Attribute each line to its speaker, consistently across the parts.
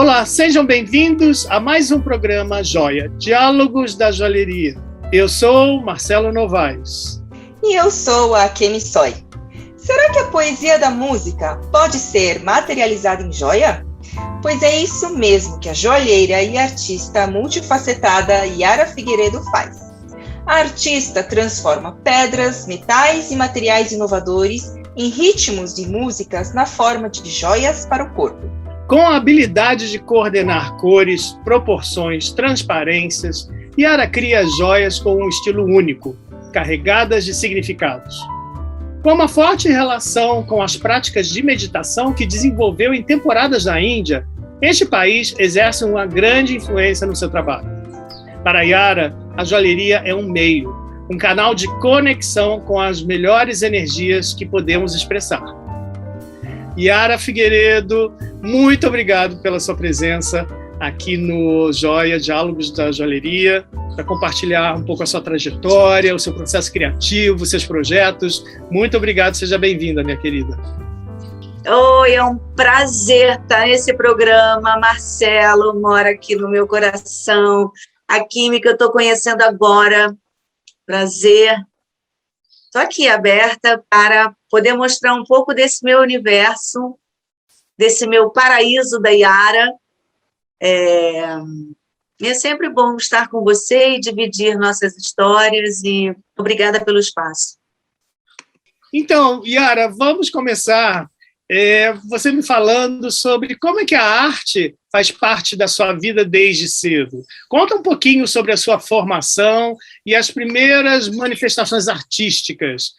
Speaker 1: Olá, sejam bem-vindos a mais um programa Joia, Diálogos da Joalheria. Eu sou Marcelo Novaes.
Speaker 2: E eu sou a Kemi Soy. Será que a poesia da música pode ser materializada em joia? Pois é isso mesmo que a joalheira e artista multifacetada Yara Figueiredo faz. A artista transforma pedras, metais e materiais inovadores em ritmos de músicas na forma de joias para o corpo.
Speaker 1: Com a habilidade de coordenar cores, proporções, transparências, Yara cria joias com um estilo único, carregadas de significados. Com uma forte relação com as práticas de meditação que desenvolveu em temporadas na Índia, este país exerce uma grande influência no seu trabalho. Para Yara, a joalheria é um meio, um canal de conexão com as melhores energias que podemos expressar. Yara Figueiredo, muito obrigado pela sua presença aqui no Joia, Diálogos da Joalheria, para compartilhar um pouco a sua trajetória, o seu processo criativo, seus projetos. Muito obrigado, seja bem-vinda, minha querida.
Speaker 3: Oi, é um prazer estar nesse programa. Marcelo mora aqui no meu coração. A Kimi, que eu estou conhecendo agora. Prazer. Estou aqui aberta para poder mostrar um pouco desse meu universo, desse meu paraíso da Yara. É sempre bom estar com você e dividir nossas histórias, e obrigada pelo espaço.
Speaker 1: Então, Yara, vamos começar você me falando sobre como é que a arte faz parte da sua vida desde cedo. Conta um pouquinho sobre a sua formação e as primeiras manifestações artísticas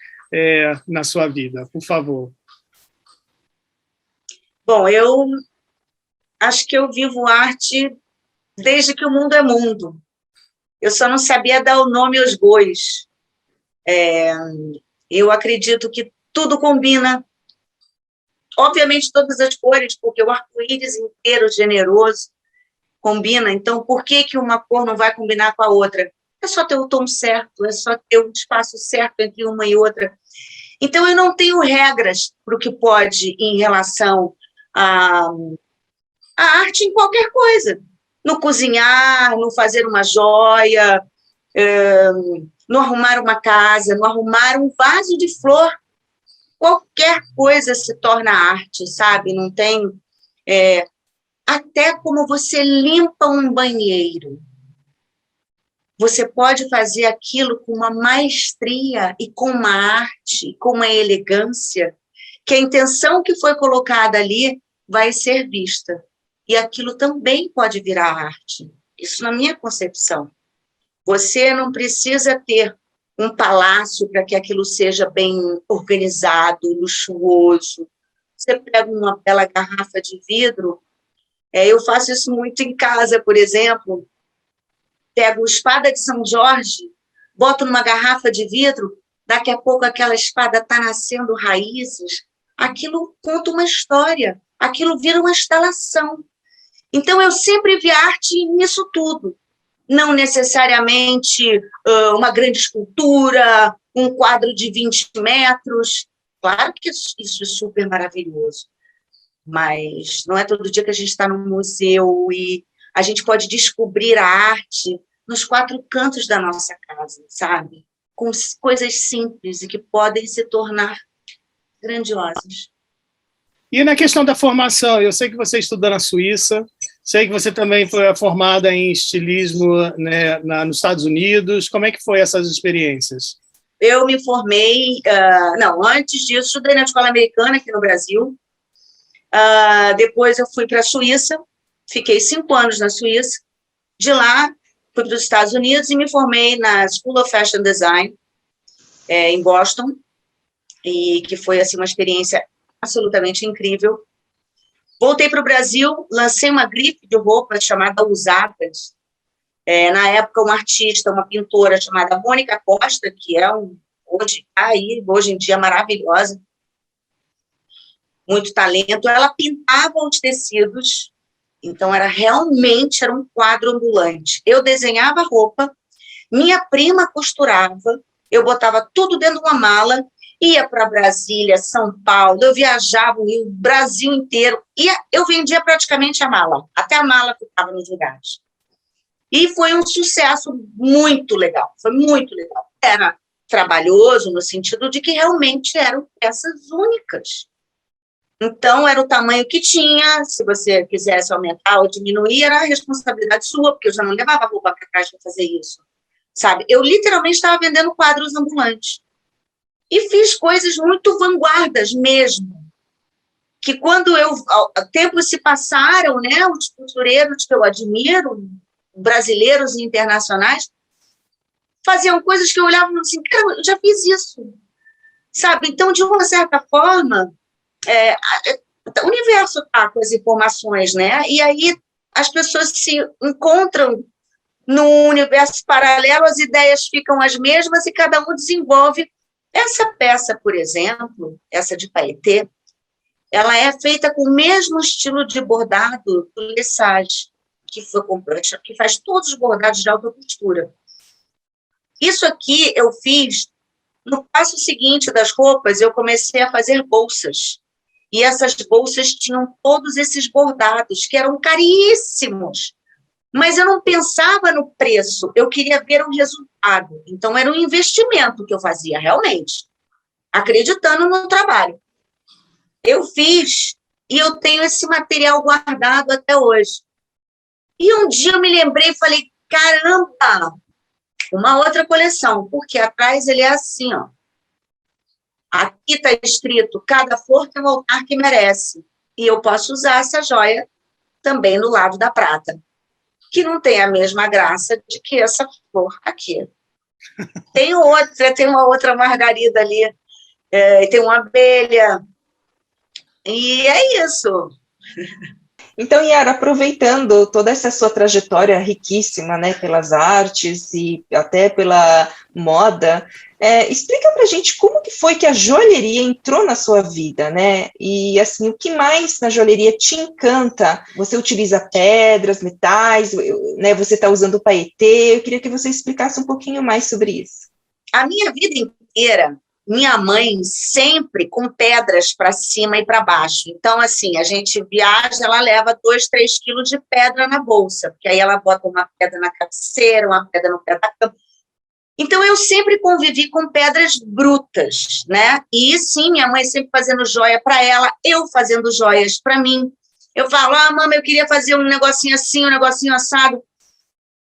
Speaker 1: na sua vida, por favor.
Speaker 3: Bom, eu acho que eu vivo arte desde que o mundo é mundo. Eu só não sabia dar o nome aos bois. Eu acredito que tudo combina. Obviamente, todas as cores, porque o arco-íris inteiro, generoso, combina. Então, por que uma cor não vai combinar com a outra? É só ter o tom certo, é só ter o espaço certo entre uma e outra. Então, eu não tenho regras para o que pode em relação à arte em qualquer coisa. No cozinhar, no fazer uma joia, no arrumar uma casa, no arrumar um vaso de flor. Qualquer coisa se torna arte, sabe? Não tem... até como você limpa um banheiro. Você pode fazer aquilo com uma maestria e com uma arte, com uma elegância, que a intenção que foi colocada ali vai ser vista. E aquilo também pode virar arte. Isso na minha concepção. Você não precisa ter um palácio para que aquilo seja bem organizado, luxuoso. Você pega uma bela garrafa de vidro, eu faço isso muito em casa, por exemplo, pego espada de São Jorge, boto numa garrafa de vidro, daqui a pouco aquela espada está nascendo raízes, aquilo conta uma história, aquilo vira uma instalação. Então, eu sempre vi arte nisso tudo. Não necessariamente uma grande escultura, um quadro de 20 metros. Claro que isso é super maravilhoso, mas não é todo dia que a gente está num museu e a gente pode descobrir a arte nos 4 cantos da nossa casa, sabe? Com coisas simples e que podem se tornar grandiosas.
Speaker 1: E na questão da formação, eu sei que você estudou na Suíça, sei que você também foi formada em estilismo, né, nos Estados Unidos. Como é que foi essas experiências?
Speaker 3: Eu me formei... antes disso, estudei na escola americana aqui no Brasil. Depois eu fui para a Suíça, fiquei 5 anos na Suíça. De lá, fui para os Estados Unidos e me formei na School of Fashion Design, em Boston, e que foi assim, uma experiência absolutamente incrível. Voltei para o Brasil, lancei uma grife de roupa chamada Usadas. Na época, uma artista, uma pintora chamada Mônica Costa, que é hoje em dia maravilhosa, muito talento, ela pintava os tecidos, então realmente era um quadro ambulante. Eu desenhava a roupa, minha prima costurava, eu botava tudo dentro de uma mala ia para Brasília, São Paulo, eu viajava o Brasil inteiro, e eu vendia praticamente a mala, até a mala que estava nos lugares. E foi um sucesso muito legal, foi muito legal. Era trabalhoso no sentido de que realmente eram peças únicas. Então, era o tamanho que tinha, se você quisesse aumentar ou diminuir, era a responsabilidade sua, porque eu já não levava roupa para casa para fazer isso, sabe? Eu literalmente estava vendendo quadros ambulantes. E fiz coisas muito vanguardas mesmo, que quando tempos se passaram, né, os costureiros que eu admiro, brasileiros e internacionais, faziam coisas que eu olhava e falava assim, cara, eu já fiz isso, sabe? Então, de uma certa forma, o universo está com as informações, né? E aí as pessoas se encontram num universo paralelo, as ideias ficam as mesmas e cada um desenvolve. Essa peça, por exemplo, essa de paetê, ela é feita com o mesmo estilo de bordado do Lesage, que faz todos os bordados de alta costura. Isso aqui eu fiz no passo seguinte das roupas, eu comecei a fazer bolsas. E essas bolsas tinham todos esses bordados, que eram caríssimos. Mas eu não pensava no preço, eu queria ver um resultado. Então, era um investimento que eu fazia, realmente, acreditando no trabalho. Eu fiz, e eu tenho esse material guardado até hoje. E um dia eu me lembrei e falei, caramba, uma outra coleção, porque atrás ele é assim, ó. Aqui está escrito, cada flor tem um altar que merece. E eu posso usar essa joia também no lado da prata, que não tem a mesma graça de que essa flor aqui. Tem uma outra margarida ali, tem uma abelha, e é isso.
Speaker 2: Então, Yara, aproveitando toda essa sua trajetória riquíssima, né, pelas artes e até pela moda, explica pra gente como que foi que a joalheria entrou na sua vida, né? E, assim, o que mais na joalheria te encanta? Você utiliza pedras, metais, né? Você está usando paetê? Eu queria que você explicasse um pouquinho mais sobre isso.
Speaker 3: A minha vida inteira, minha mãe sempre com pedras para cima e para baixo. Então, assim, a gente viaja, ela leva 2, 3 quilos de pedra na bolsa, porque aí ela bota uma pedra na cabeceira, uma pedra no pé da cama. Então, eu sempre convivi com pedras brutas, né? E, sim, minha mãe sempre fazendo joia para ela, eu fazendo joias para mim. Eu falo, mãe, eu queria fazer um negocinho assim, um negocinho assado.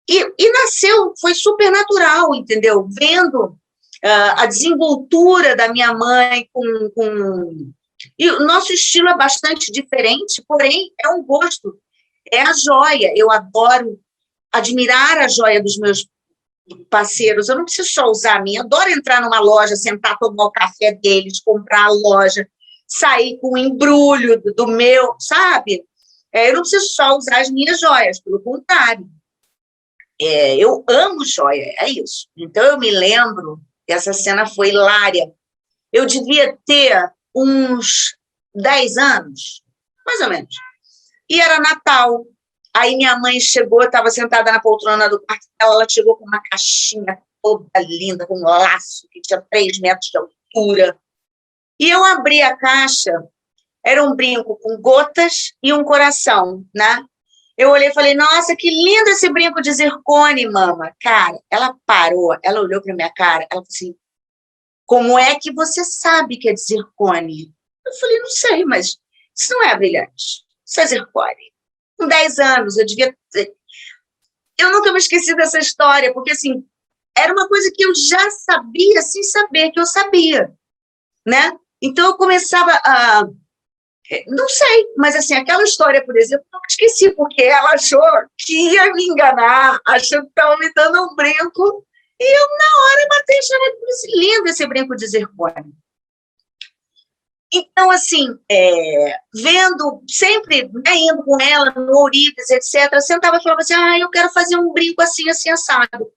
Speaker 3: E nasceu, foi super natural, entendeu? Vendo a desenvoltura da minha mãe E o nosso estilo é bastante diferente, porém, é um gosto. É a joia. Eu adoro admirar a joia dos meus parceiros. Eu não preciso só usar a minha. Adoro entrar numa loja, sentar, tomar o café deles, comprar a loja, sair com o embrulho do meu, sabe? Eu não preciso só usar as minhas joias, pelo contrário. Eu amo joia, é isso. Então, eu me lembro, essa cena foi hilária. Eu devia ter uns 10 anos, mais ou menos. E era Natal. Aí minha mãe chegou, estava sentada na poltrona do quarto dela, ela chegou com uma caixinha toda linda, com um laço que tinha 3 metros de altura. E eu abri a caixa, era um brinco com gotas e um coração, né? Eu olhei e falei, nossa, que lindo esse brinco de zircone, mama. Cara, ela parou, ela olhou para minha cara, ela falou assim, como é que você sabe que é de zircone? Eu falei, não sei, mas isso não é brilhante, isso é zircone. Com 10 anos, eu devia ter... Eu nunca me esqueci dessa história, porque, assim, era uma coisa que eu já sabia, sem saber que eu sabia, né? Então, eu começava a... Não sei, mas, assim, aquela história, por exemplo, eu não esqueci, porque ela achou que ia me enganar, achou que estava me dando um brinco, e eu, na hora, matei e chamei lindo esse brinco de zircone. Então, assim, vendo, sempre, né, indo com ela no Ourives, etc., sentava e falava assim, eu quero fazer um brinco assim, assim, assado.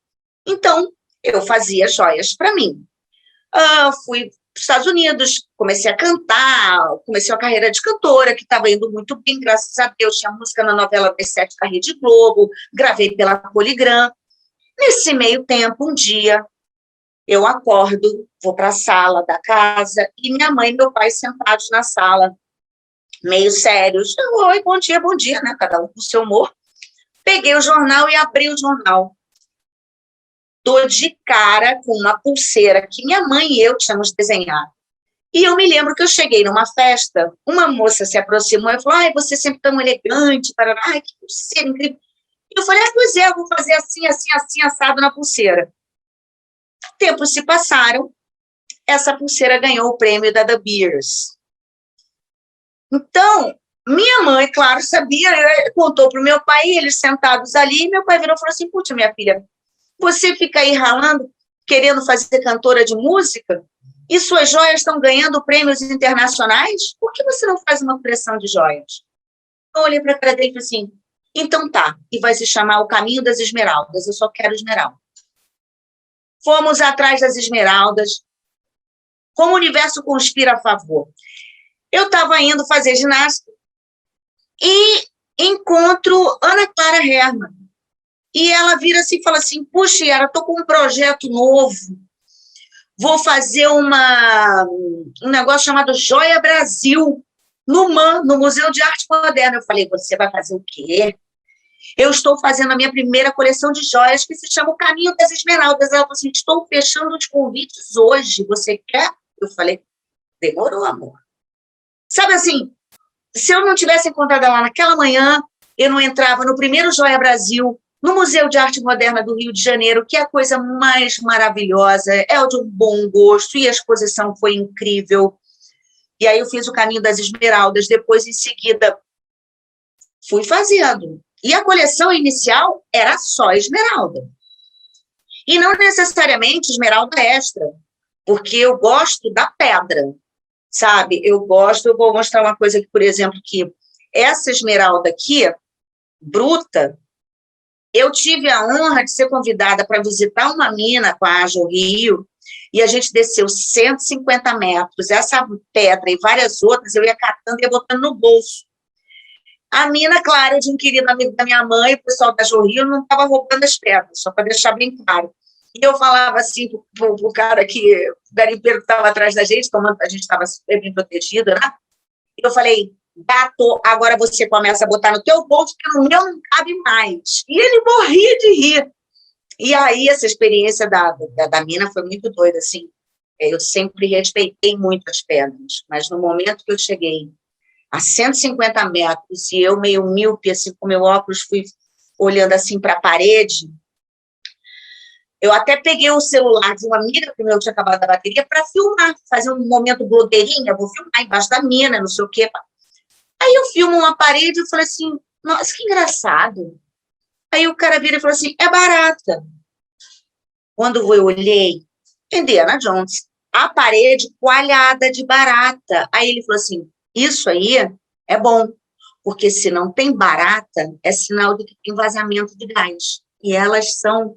Speaker 3: Então, eu fazia joias para mim. Fui para os Estados Unidos, comecei a cantar, comecei uma carreira de cantora, que estava indo muito bem, graças a Deus, tinha música na novela das 7 da Rede Globo, gravei pela Poligram. Nesse meio tempo, um dia, Eu acordo, vou para a sala da casa, e minha mãe e meu pai sentados na sala, meio sérios. Oi, bom dia, né? Cada um com o seu humor. Peguei o jornal e abri o jornal. Dou de cara com uma pulseira que minha mãe e eu tínhamos desenhado. E eu me lembro que eu cheguei numa festa, uma moça se aproximou e falou, ai, você sempre tão elegante, para... ai, que pulseira incrível. E eu falei, pois é, eu vou fazer assim, assim, assim, assado na pulseira. Tempos se passaram, essa pulseira ganhou o prêmio da The Beers. Então, minha mãe, claro, sabia, contou para o meu pai, eles sentados ali, e meu pai virou e falou assim, putz, minha filha, você fica aí ralando, querendo fazer cantora de música, e suas joias estão ganhando prêmios internacionais? Por que você não faz uma coleção de joias? Eu olhei para a cara dele e falei assim, então tá, e vai se chamar O Caminho das Esmeraldas, eu só quero esmeralda. Fomos atrás das esmeraldas, como o universo conspira a favor. Eu estava indo fazer ginástica e encontro Ana Clara Herrmann. E ela vira assim e fala assim, puxa, Yara, estou com um projeto novo, vou fazer um negócio chamado Joia Brasil, no MAN, no Museu de Arte Moderna. Eu falei, você vai fazer o quê? Eu estou fazendo a minha primeira coleção de joias, que se chama O Caminho das Esmeraldas. Ela falou assim, estou fechando os convites hoje, você quer? Eu falei, demorou, amor. Sabe assim, se eu não tivesse encontrado ela naquela manhã, eu não entrava no primeiro Joia Brasil, no Museu de Arte Moderna do Rio de Janeiro, que é a coisa mais maravilhosa, é de um bom gosto, e a exposição foi incrível. E aí eu fiz O Caminho das Esmeraldas, depois, em seguida, fui fazendo. E a coleção inicial era só esmeralda. E não necessariamente esmeralda extra, porque eu gosto da pedra, sabe? Eu vou mostrar uma coisa aqui, por exemplo, que essa esmeralda aqui, bruta, eu tive a honra de ser convidada para visitar uma mina com a Ajo Rio, e a gente desceu 150 metros, essa pedra e várias outras, eu ia catando e ia botando no bolso. A mina, claro, de um querido amigo da minha mãe, o pessoal da Ajo Rio, não estava roubando as pedras, só para deixar bem claro. E eu falava assim pro cara que, o garimpeiro que estava atrás da gente, como a gente estava super bem protegida, né? Eu falei, gato, agora você começa a botar no teu bolso, porque no meu não cabe mais. E ele morria de rir. E aí, essa experiência da mina foi muito doida, assim. Eu sempre respeitei muito as pedras, mas no momento que eu cheguei a 150 metros, e eu meio míope, assim, com meu óculos, fui olhando assim para a parede, eu até peguei o celular de uma amiga, que meu tinha acabado a bateria, para filmar, fazer um momento blogueirinha, vou filmar embaixo da mina, não sei o quê. Aí eu filmo uma parede e falei assim, nossa, que engraçado. Aí o cara vira e falou assim, é barata. Quando eu olhei, Indiana Jones, a parede coalhada de barata. Aí ele falou assim, isso aí é bom, porque se não tem barata, é sinal de que tem vazamento de gás. E elas são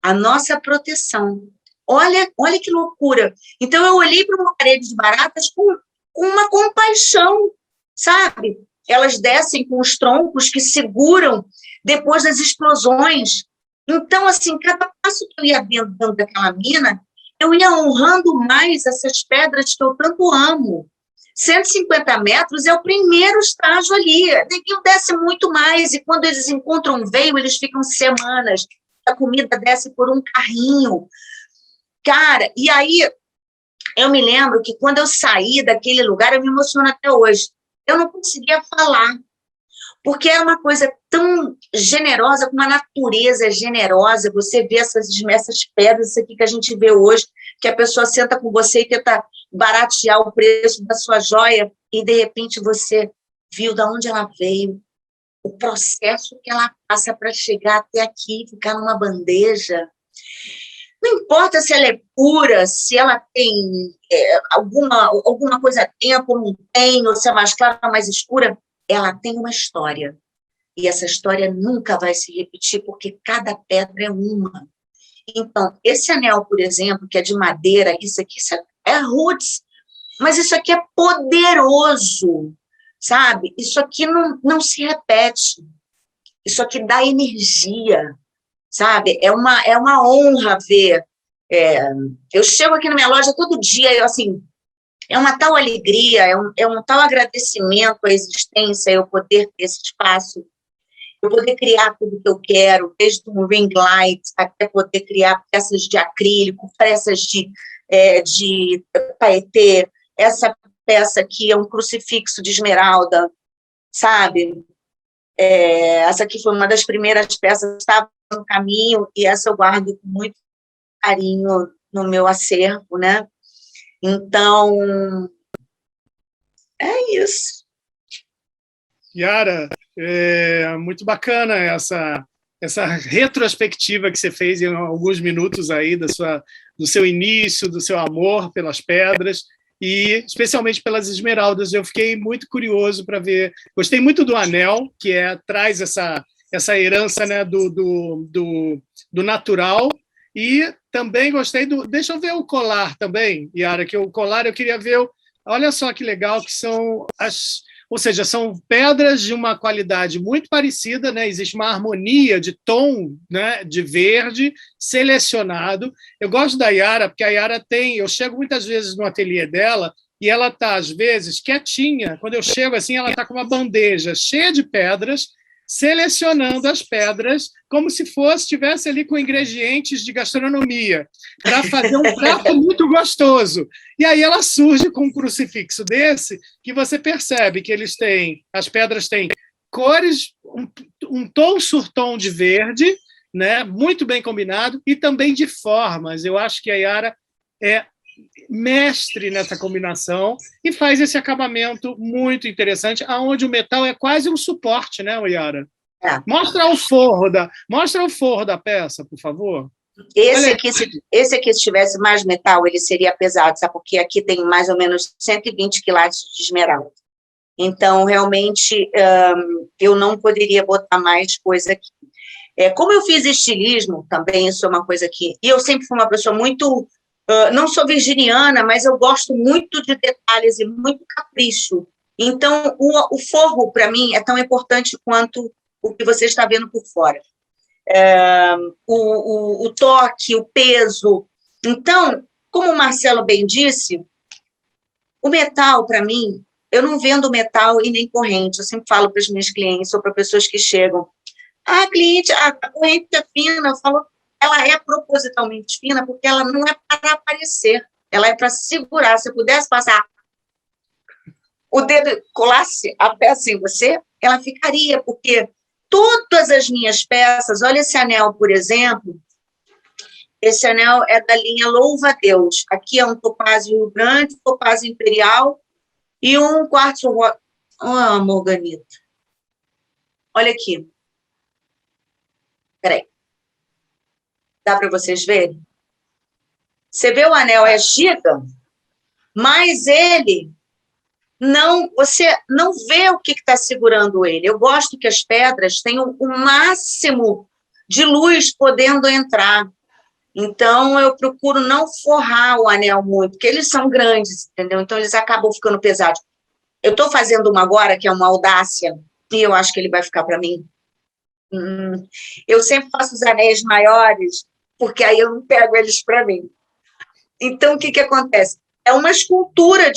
Speaker 3: a nossa proteção. Olha que loucura. Então, eu olhei para uma parede de baratas com uma compaixão, sabe? Elas descem com os troncos que seguram depois das explosões. Então, assim, cada passo que eu ia dentro daquela mina, eu ia honrando mais essas pedras que eu tanto amo. 150 metros é o primeiro estágio ali. Ninguém desce muito mais, e quando eles encontram um veio, eles ficam semanas. A comida desce por um carrinho. Cara, e aí eu me lembro que quando eu saí daquele lugar, eu me emociono até hoje. Eu não conseguia falar, porque era uma coisa tão generosa, com uma natureza generosa. Você vê essas pedras, isso aqui que a gente vê hoje, que a pessoa senta com você e tenta baratear o preço da sua joia, e de repente você viu de onde ela veio, o processo que ela passa para chegar até aqui, ficar numa bandeja. Não importa se ela é pura, se ela tem alguma coisa dentro, não tem, ou se é mais clara ou mais escura, ela tem uma história. E essa história nunca vai se repetir, porque cada pedra é uma. Então, esse anel, por exemplo, que é de madeira, isso aqui é roots, mas isso aqui é poderoso, sabe? Isso aqui não se repete. Isso aqui dá energia, sabe? É uma honra ver Eu chego aqui na minha loja todo dia, assim, é uma tal alegria, é um tal agradecimento à existência, eu poder ter esse espaço, eu poder criar tudo que eu quero, desde um ring light até poder criar peças de acrílico, peças de paetê, essa peça aqui é um crucifixo de esmeralda, sabe? Essa aqui foi uma das primeiras peças que estava no caminho, e essa eu guardo com muito carinho no meu acervo, né? Então, é isso.
Speaker 1: Yara, muito bacana essa retrospectiva que você fez em alguns minutos aí do seu início, do seu amor pelas pedras e especialmente pelas esmeraldas. Eu fiquei muito curioso para ver. Gostei muito do anel, que traz essa herança, né, do natural. E também gostei do... Deixa eu ver o colar também, Yara, que o colar eu queria ver... Olha só que legal que são ou seja, são pedras de uma qualidade muito parecida, né? Existe uma harmonia de tom, né, de verde selecionado. Eu gosto da Yara, porque a Yara eu chego muitas vezes no ateliê dela e ela está, às vezes, quietinha. Quando eu chego assim, ela está com uma bandeja cheia de pedras, selecionando as pedras como se estivesse ali com ingredientes de gastronomia, para fazer um prato muito gostoso. E aí ela surge com um crucifixo desse, que você percebe que as pedras têm cores, um tom surtom de verde, né, muito bem combinado, e também de formas. Eu acho que a Yara é mestre nessa combinação e faz esse acabamento muito interessante, aonde o metal é quase um suporte, né, Yara? Mostra o forro da peça, por favor.
Speaker 3: Esse aqui, se tivesse mais metal, ele seria pesado, sabe? Porque aqui tem mais ou menos 120 quilates de esmeralda. Então, realmente, eu não poderia botar mais coisa aqui. Como eu fiz estilismo também, isso é uma coisa que... E eu sempre fui uma pessoa muito... não sou virginiana, mas eu gosto muito de detalhes e muito capricho. Então, o forro, para mim, é tão importante quanto o que você está vendo por fora. O toque, o peso. Então, como o Marcelo bem disse, o metal, para mim, eu não vendo metal e nem corrente. Eu sempre falo para os meus clientes ou para pessoas que chegam, cliente, a corrente é fina. Eu falo, ela é propositalmente fina porque ela não é para aparecer, ela é para segurar. Se eu pudesse passar o dedo, colasse a peça em você, ela ficaria, porque todas as minhas peças, olha esse anel, por exemplo, esse anel é da linha Louva a Deus. Aqui é um topázio grande, topázio imperial e um quartzo... Morganito. Olha aqui. Peraí. Dá para vocês verem? Você vê o anel é giga, mas ele você não vê o que está segurando ele. Eu gosto que as pedras tenham o máximo de luz podendo entrar. Então, eu procuro não forrar o anel muito, porque eles são grandes, entendeu? Então, eles acabam ficando pesados. Eu estou fazendo uma agora, que é uma audácia, e eu acho que ele vai ficar para mim. Eu sempre faço os anéis maiores, porque aí eu não pego eles para mim. Então, o que acontece? É uma escultura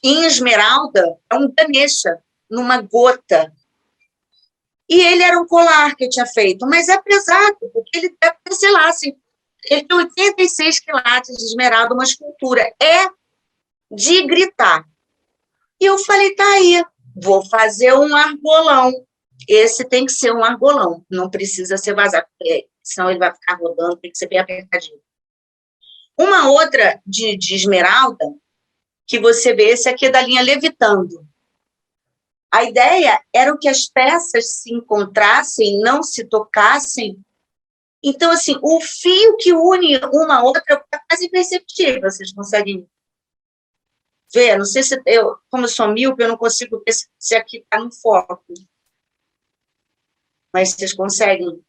Speaker 3: em esmeralda, é um Ganesha, numa gota. E ele era um colar que eu tinha feito, mas é pesado, porque ele deve ter, sei lá, assim, ele tem 86 quilates de esmeralda, uma escultura. É de gritar. E eu falei, tá aí, vou fazer um argolão. Esse tem que ser um argolão, não precisa ser vazado, porque senão ele vai ficar rodando, tem que ser bem apertadinho. Uma outra de esmeralda, que você vê, esse aqui é da linha Levitando. A ideia era que as peças se encontrassem, não se tocassem. Então, assim, o fio que une uma a outra é quase imperceptível, vocês conseguem ver? Não sei se como eu sou míope, eu não consigo ver se aqui está no foco. Mas vocês conseguem?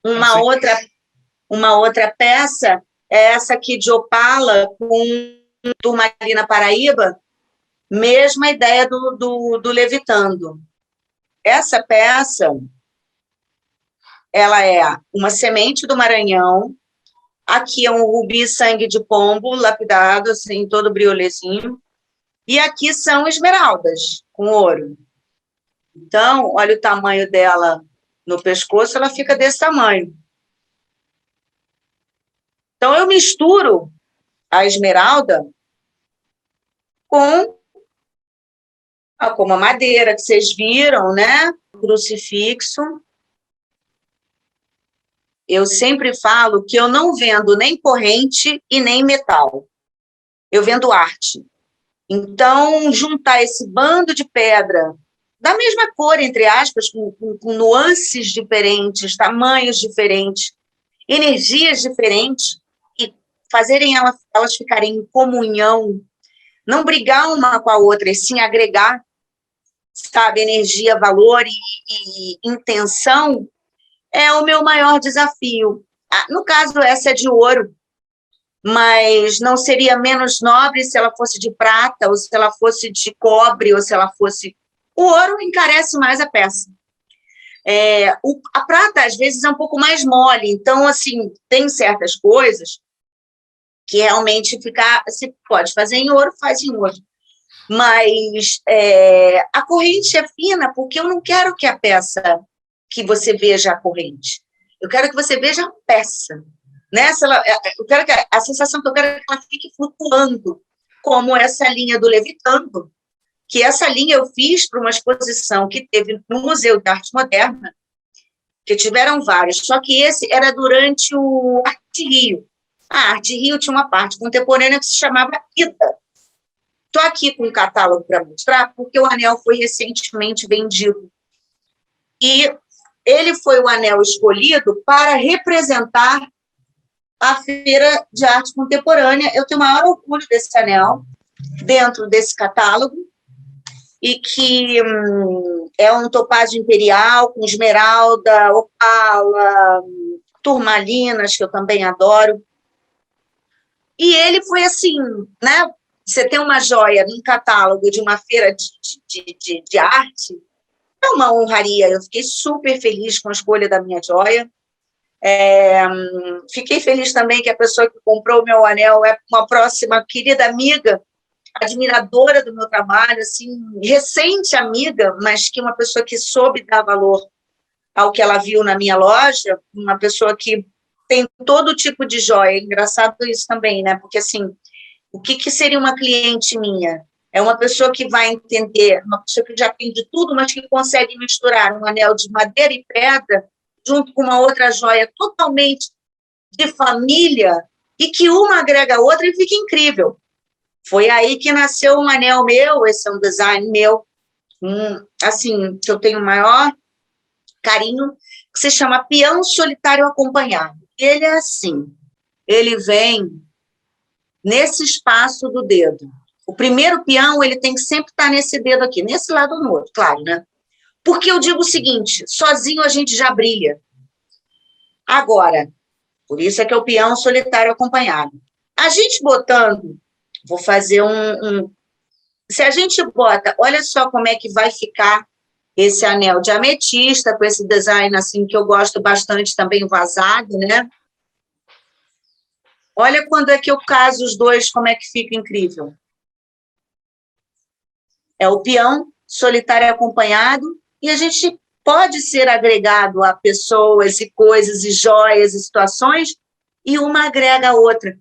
Speaker 3: Uma outra peça é essa aqui de opala com turmalina Paraíba, mesma ideia do Levitando. Essa peça, ela é uma semente do Maranhão, aqui é um rubi sangue de pombo, lapidado, assim, todo briolezinho, e aqui são esmeraldas, com ouro. Então, olha o tamanho dela no pescoço, ela fica desse tamanho. Então, eu misturo a esmeralda com a madeira que vocês viram, né? Crucifixo. Eu sempre falo que eu não vendo nem corrente e nem metal. Eu vendo arte. Então, juntar esse bando de pedra, da mesma cor, entre aspas, com nuances diferentes, tamanhos diferentes, energias diferentes, e fazerem elas ficarem em comunhão, não brigar uma com a outra, e sim agregar, sabe, energia, valor e intenção, é o meu maior desafio. No caso, essa é de ouro, mas não seria menos nobre se ela fosse de prata, ou se ela fosse de cobre, ou se ela fosse... O ouro encarece mais a peça. A prata, às vezes, é um pouco mais mole, então, assim, tem certas coisas que realmente se pode fazer em ouro, faz em ouro. Mas a corrente é fina, porque eu não quero que a peça, que você veja a corrente. Eu quero que você veja a peça. Né? Eu quero que a sensação que eu quero é que ela fique flutuando, como essa linha do Levitando, que essa linha eu fiz para uma exposição que teve no Museu de Arte Moderna, que tiveram vários, só que esse era durante o Arte Rio. A Arte Rio tinha uma parte contemporânea que se chamava Ida. Estou aqui com um catálogo para mostrar, porque o anel foi recentemente vendido. E ele foi o anel escolhido para representar a Feira de Arte Contemporânea. Eu tenho o maior orgulho desse anel, dentro desse catálogo, e que é um topázio imperial, com esmeralda, opala, turmalinas, que eu também adoro. E ele foi assim, né? Você tem uma joia num catálogo de uma feira de arte, é uma honraria. Eu fiquei super feliz com a escolha da minha joia. Fiquei feliz também que a pessoa que comprou o meu anel é uma próxima querida amiga, admiradora do meu trabalho, assim, recente amiga, mas que uma pessoa que soube dar valor ao que ela viu na minha loja, uma pessoa que tem todo tipo de joia. Engraçado isso também, né? Porque, assim, o que seria uma cliente minha? É uma pessoa que vai entender, uma pessoa que já tem de tudo, mas que consegue misturar um anel de madeira e pedra junto com uma outra joia totalmente de família, e que uma agrega a outra e fica incrível. Foi aí que nasceu um anel meu, esse é um design meu, assim, que eu tenho o maior carinho, que se chama Peão Solitário Acompanhado. Ele é assim, ele vem nesse espaço do dedo. O primeiro peão, ele tem que sempre estar nesse dedo aqui, nesse lado ou no outro, claro, né? Porque eu digo o seguinte, sozinho a gente já brilha. Agora, por isso é que é o peão solitário acompanhado. A gente botando, vou fazer se a gente bota, olha só como é que vai ficar esse anel de ametista, com esse design assim que eu gosto bastante também, vazado, né? Olha quando é que eu caso os dois, como é que fica incrível. É o peão solitário acompanhado, e a gente pode ser agregado a pessoas e coisas e joias e situações, e uma agrega a outra.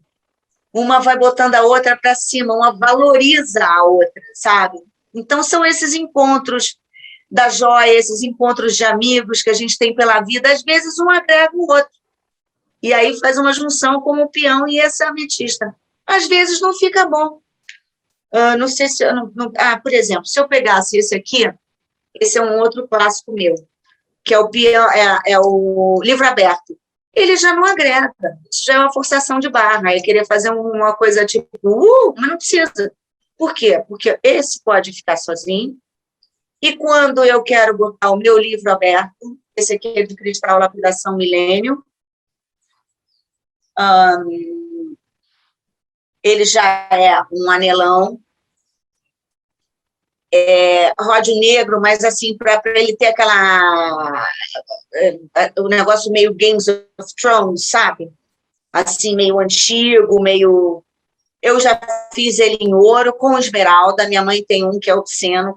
Speaker 3: Uma vai botando a outra para cima, uma valoriza a outra, sabe? Então, são esses encontros da joia, esses encontros de amigos que a gente tem pela vida, às vezes um agrega o outro. E aí faz uma junção como o peão e essa ametista. Às vezes não fica bom. Não sei se... por exemplo, se eu pegasse esse aqui, esse é um outro clássico meu, que é o peão, é o livro aberto. Ele já não agrega, isso já é uma forçação de barra, ele queria fazer uma coisa tipo, mas não precisa. Por quê? Porque esse pode ficar sozinho, e quando eu quero botar o meu livro aberto, esse aqui é de Cristal Lapidação Milênio, ele já é um anelão, ródio negro, mas assim, para ele ter o negócio meio Games of Thrones, sabe? Assim, meio antigo, meio... Eu já fiz ele em ouro com esmeralda. Minha mãe tem um que é obsceno,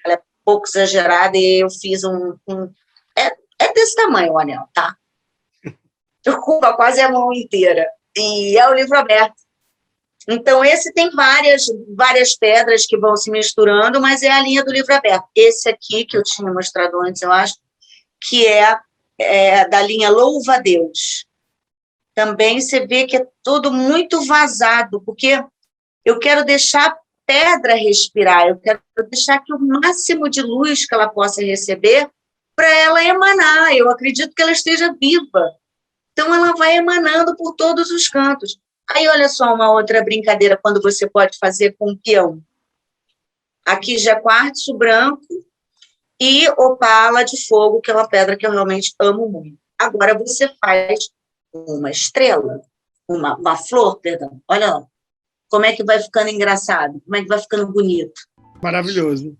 Speaker 3: ela é pouco exagerada, e eu fiz é desse tamanho o anel, tá? Ocupa quase a mão inteira. E é o livro aberto. Então, esse tem várias pedras que vão se misturando, mas é a linha do livro aberto. Esse aqui, que eu tinha mostrado antes, eu acho, que é da linha Louva a Deus. Também você vê que é tudo muito vazado, porque eu quero deixar a pedra respirar, eu quero deixar que o máximo de luz que ela possa receber para ela emanar. Eu acredito que ela esteja viva. Então, ela vai emanando por todos os cantos. Aí, olha só uma outra brincadeira, quando você pode fazer com o peão. Aqui já quartzo branco e opala de fogo, que é uma pedra que eu realmente amo muito. Agora, você faz uma estrela, uma flor, perdão. Olha lá, como é que vai ficando engraçado, como é que vai ficando bonito.
Speaker 1: Maravilhoso.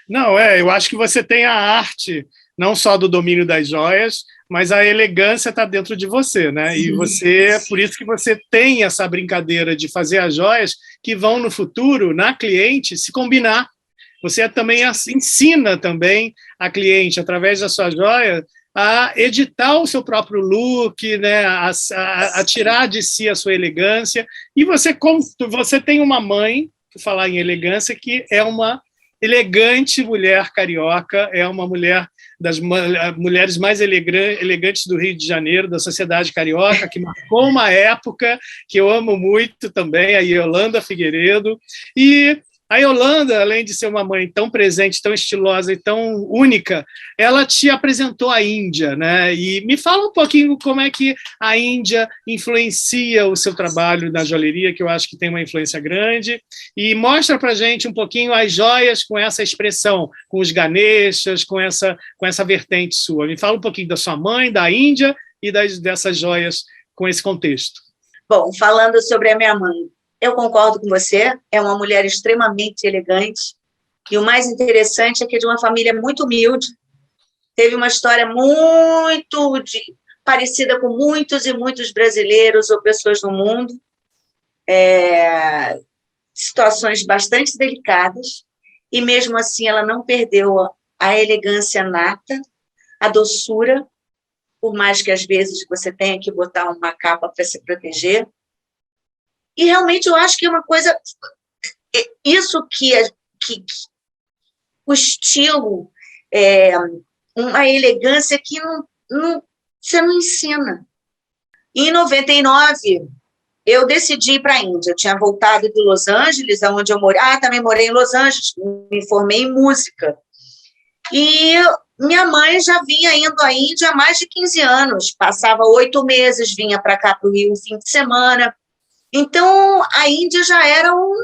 Speaker 1: Não, eu acho que você tem a arte, não só do domínio das joias, mas a elegância está dentro de você, né? Sim. E você, por isso que você tem essa brincadeira de fazer as joias que vão no futuro, na cliente, se combinar. Você também ensina também a cliente, através da sua joia, a editar o seu próprio look, né? a tirar de si a sua elegância. E você tem uma mãe, por falar em elegância, que é uma elegante mulher carioca, é uma mulher das mulheres mais elegantes do Rio de Janeiro, da sociedade carioca, que marcou uma época que eu amo muito também, a Yolanda Figueiredo. E a Yolanda, além de ser uma mãe tão presente, tão estilosa e tão única, ela te apresentou a Índia, né? E me fala um pouquinho como é que a Índia influencia o seu trabalho na joalheria, que eu acho que tem uma influência grande, e mostra pra gente um pouquinho as joias com essa expressão, com os ganeshas, com essa vertente sua. Me fala um pouquinho da sua mãe, da Índia e dessas joias com esse contexto.
Speaker 3: Bom, falando sobre a minha mãe, eu concordo com você, é uma mulher extremamente elegante, e o mais interessante é que é de uma família muito humilde, teve uma história muito parecida com muitos e muitos brasileiros ou pessoas no mundo, situações bastante delicadas, e mesmo assim ela não perdeu a elegância nata, a doçura, por mais que às vezes você tenha que botar uma capa para se proteger. E realmente eu acho que é uma coisa, isso que o estilo, uma elegância que você não ensina. E em 99, eu decidi ir para a Índia. Eu tinha voltado de Los Angeles, onde eu morei. Também morei em Los Angeles, me formei em música. E minha mãe já vinha indo à Índia há mais de 15 anos, passava 8 meses, vinha para cá, para o Rio, um fim de semana. Então, a Índia já era um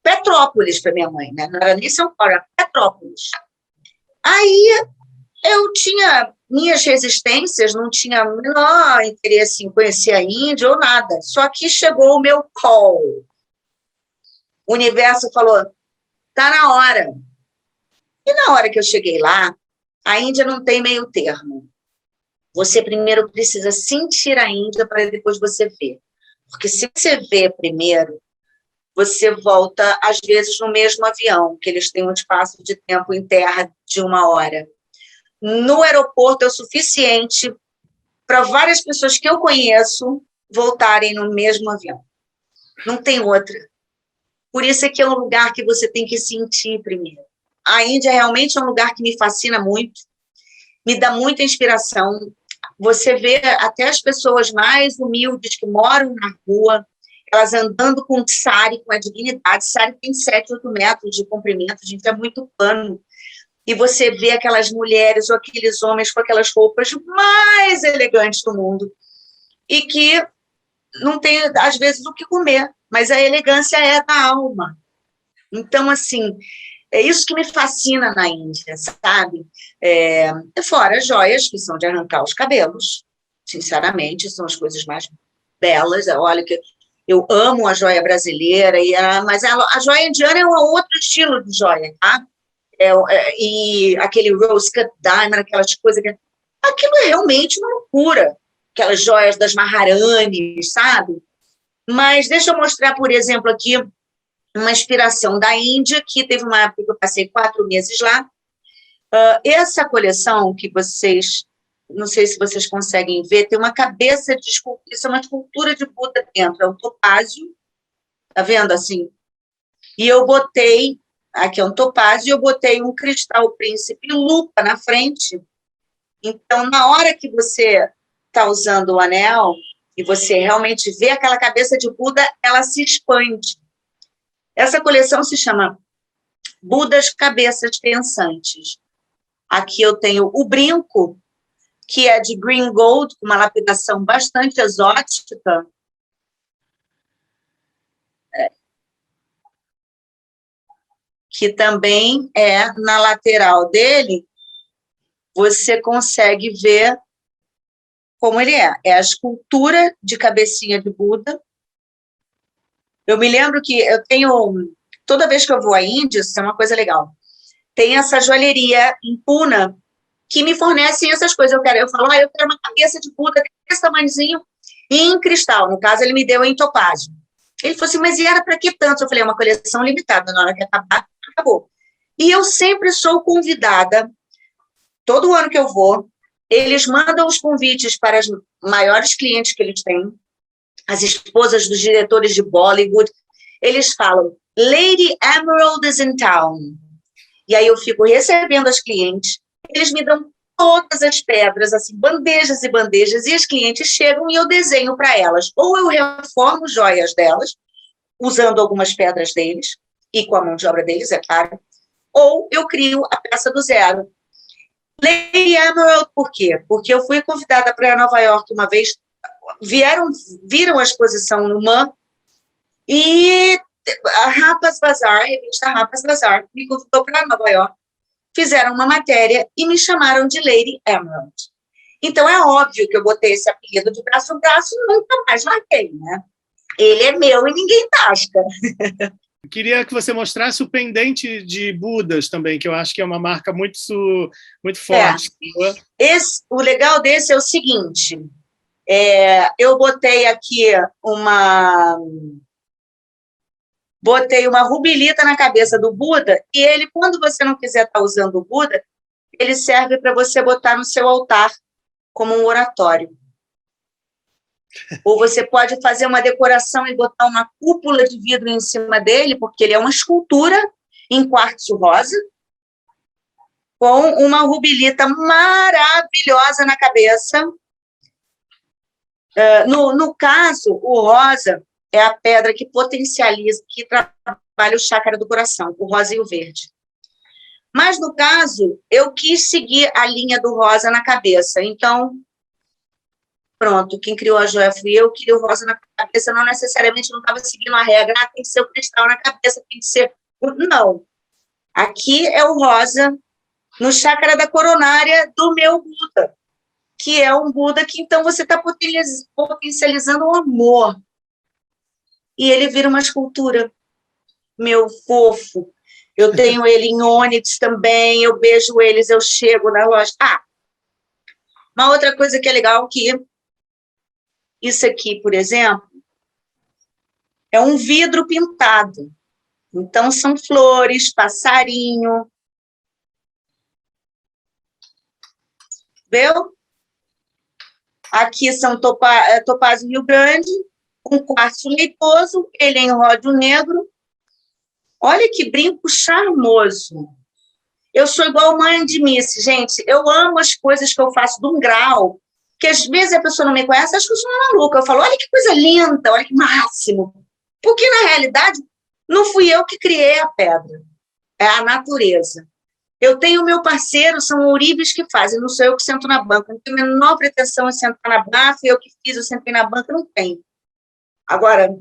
Speaker 3: Petrópolis para minha mãe, né? Não era nem São Paulo, era Petrópolis. Aí, eu tinha minhas resistências, não tinha o menor interesse em conhecer a Índia ou nada. Só que chegou o meu call. O universo falou, tá na hora. E na hora que eu cheguei lá, a Índia não tem meio termo. Você primeiro precisa sentir a Índia para depois você ver. Porque se você vê primeiro, você volta, às vezes, no mesmo avião, que eles têm um espaço de tempo em terra de 1 hora. No aeroporto é o suficiente para várias pessoas que eu conheço voltarem no mesmo avião. Não tem outra. Por isso é que é um lugar que você tem que sentir primeiro. A Índia realmente é um lugar que me fascina muito, me dá muita inspiração. Você vê até as pessoas mais humildes que moram na rua, elas andando com sari, com a dignidade. Sari tem 7, 8 metros de comprimento, gente, é muito pano. E você vê aquelas mulheres ou aqueles homens com aquelas roupas mais elegantes do mundo e que não tem, às vezes, o que comer, mas a elegância é da alma. Então, assim, é isso que me fascina na Índia, sabe? Fora as joias, que são de arrancar os cabelos, sinceramente, são as coisas mais belas. Olha, que Eu amo a joia brasileira, mas a joia indiana é um outro estilo de joia, tá? E aquele rose cut diamond, aquelas coisas que... Aquilo é realmente uma loucura, aquelas joias das Maharanis, sabe? Mas deixa eu mostrar, por exemplo, aqui uma inspiração da Índia, que teve uma época que eu passei 4 meses lá. Essa coleção que vocês, não sei se vocês conseguem ver, tem uma cabeça de escultura, isso é uma escultura de Buda dentro, é um topázio, tá vendo assim? E eu botei, aqui é um topázio, e eu botei um cristal príncipe lupa na frente. Então, na hora que você está usando o anel, e você realmente vê aquela cabeça de Buda, ela se expande. Essa coleção se chama Budas Cabeças Pensantes. Aqui eu tenho o brinco, que é de green gold, com uma lapidação bastante exótica. Que também é na lateral dele, você consegue ver como ele é. É a escultura de cabecinha de Buda. Eu me lembro que eu tenho, toda vez que eu vou à Índia, isso é uma coisa legal, tem essa joalheria em Pune que me fornecem essas coisas. Eu falo, eu quero uma cabeça de Buda desse tamanhozinho em cristal. No caso, ele me deu em topázio. Ele falou assim, mas e era para que tanto? Eu falei, é uma coleção limitada, na hora que acabar, acabou. E eu sempre sou convidada, todo ano que eu vou, eles mandam os convites para as maiores clientes que eles têm, as esposas dos diretores de Bollywood, eles falam, Lady Emerald is in town. E aí eu fico recebendo as clientes, eles me dão todas as pedras, assim, bandejas e bandejas, e as clientes chegam e eu desenho para elas. Ou eu reformo joias delas, usando algumas pedras deles, e com a mão de obra deles, é claro, ou eu crio a peça do zero. Lady Emerald, por quê? Porque eu fui convidada para Nova York uma vez, viram a exposição no MAM, e a Harper's Bazaar, a revista Harper's Bazaar, me convidou para Nova York, fizeram uma matéria e me chamaram de Lady Emerald. Então, é óbvio que eu botei esse apelido de braço a braço e nunca mais larguei, né? Ele é meu e ninguém tasca.
Speaker 1: Eu queria que você mostrasse o pendente de Budas também, que eu acho que é uma marca muito forte.
Speaker 3: O legal desse é o seguinte, eu botei aqui botei uma rubilita na cabeça do Buda, e ele, quando você não quiser estar usando o Buda, ele serve para você botar no seu altar como um oratório. Ou você pode fazer uma decoração e botar uma cúpula de vidro em cima dele, porque ele é uma escultura em quartzo rosa, com uma rubilita maravilhosa na cabeça. No caso, o rosa é a pedra que potencializa, que trabalha o chakra do coração, o rosa e o verde. Mas, no caso, eu quis seguir a linha do rosa na cabeça. Então, pronto, quem criou a joia fui eu, queria o rosa na cabeça, não necessariamente não estava seguindo a regra, tem que ser o cristal na cabeça, tem que ser... Não. Aqui é o rosa no chakra da coronária do meu Buda, que é um Buda que, então, você está potencializando o amor. E ele vira uma escultura, meu fofo. Eu tenho ele em ônix também, eu beijo eles, eu chego na loja. Uma outra coisa que é legal, que isso aqui, por exemplo, é um vidro pintado. Então, são flores, passarinho. Viu? Aqui são topázio Rio Grande, um quartzo leitoso, ele é em ródio negro. Olha que brinco charmoso. Eu sou igual mãe de Miss, gente. Eu amo as coisas que eu faço de um grau, que às vezes a pessoa não me conhece, acha que eu sou uma maluca. Eu falo, olha que coisa linda, olha que máximo. Porque, na realidade, não fui eu que criei a pedra. É a natureza. Eu tenho o meu parceiro, são ouribes que fazem, não sou eu que sento na banca. Não tenho a menor pretensão em sentar na banca, foi eu que fiz, eu sentei na banca, não tem. Agora,